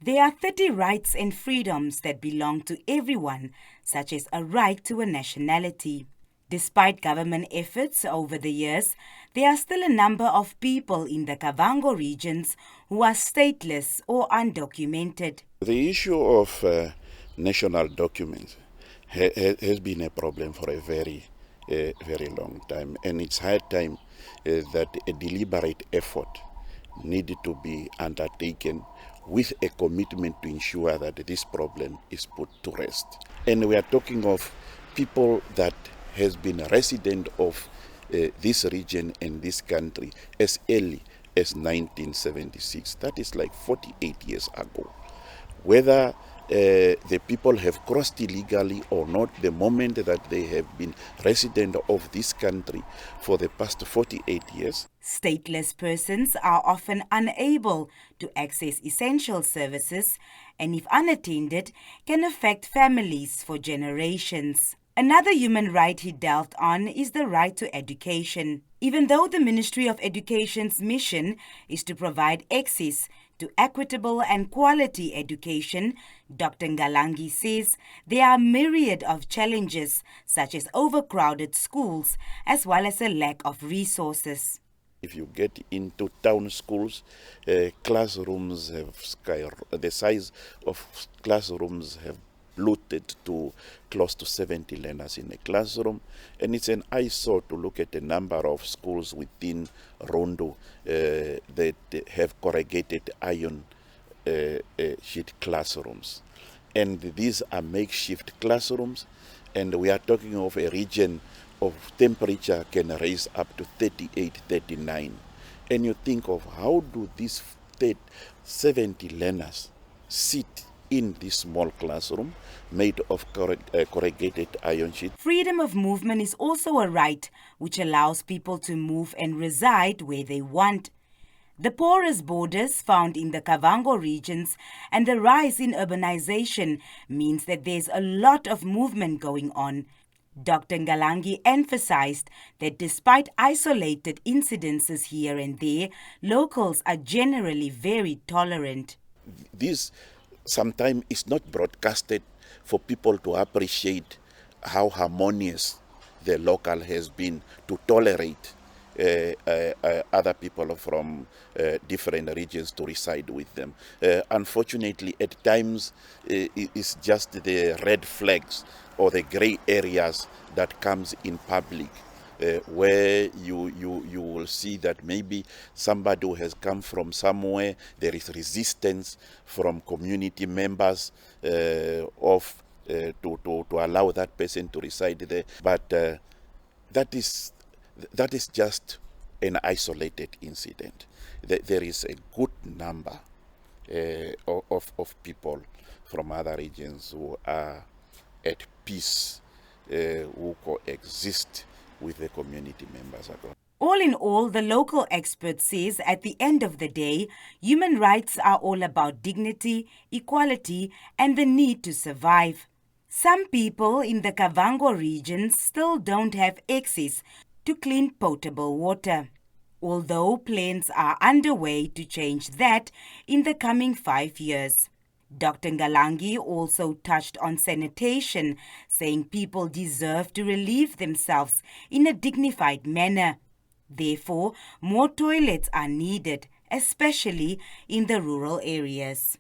There are 30 rights and freedoms that belong to everyone, such as a right to a nationality. Despite government efforts over the years, there are still a number of people in the Kavango regions who are stateless or undocumented. The issue of national documents has been a problem for a very long time, and it's high time that a deliberate effort needed to be undertaken with a commitment to ensure that this problem is put to rest. And we are talking of people that has been a resident of this region and this country as early as 1976. That is like 48 years ago. Whether the people have crossed illegally or not, the moment that they have been resident of this country for the past 48 years. Stateless persons are often unable to access essential services and, if unattended, can affect families for generations. Another human right he delved on is the right to education. Even though the Ministry of Education's mission is to provide access to equitable and quality education, Dr. Ngalangi says there are a myriad of challenges such as overcrowded schools as well as a lack of resources. If you get into town schools, classrooms have the size of classrooms have bloated to close to 70 learners in a classroom, and it's an eyesore to look at the number of schools within Rondo that have corrugated iron sheet classrooms, and these are makeshift classrooms, and we are talking of a region of temperature can raise up to 38, 39, and you think of how do these 70 learners sit in this small classroom made of corrugated iron sheet. Freedom of movement is also a right which allows people to move and reside where they want. The porous borders found in the Kavango regions and the rise in urbanization means that there's a lot of movement going on. Dr. Ngalangi emphasized that despite isolated incidences here and there, locals are generally very tolerant. This sometimes is not broadcasted for people to appreciate how harmonious the local has been to tolerate other people from different regions to reside with them. Unfortunately, at times it's just the red flags or the gray areas that comes in public. Where you will see that maybe somebody who has come from somewhere, there is resistance from community members to allow that person to reside there. But that is just an isolated incident. There is a good number of people from other regions who are at peace, who coexist with the community members. All in all, the local expert says at the end of the day, human rights are all about dignity, equality, and the need to survive. Some people in the Kavango region still don't have access to clean potable water, although plans are underway to change that in the coming 5 years. Dr. Ngalangi also touched on sanitation, saying people deserve to relieve themselves in a dignified manner. Therefore, more toilets are needed, especially in the rural areas.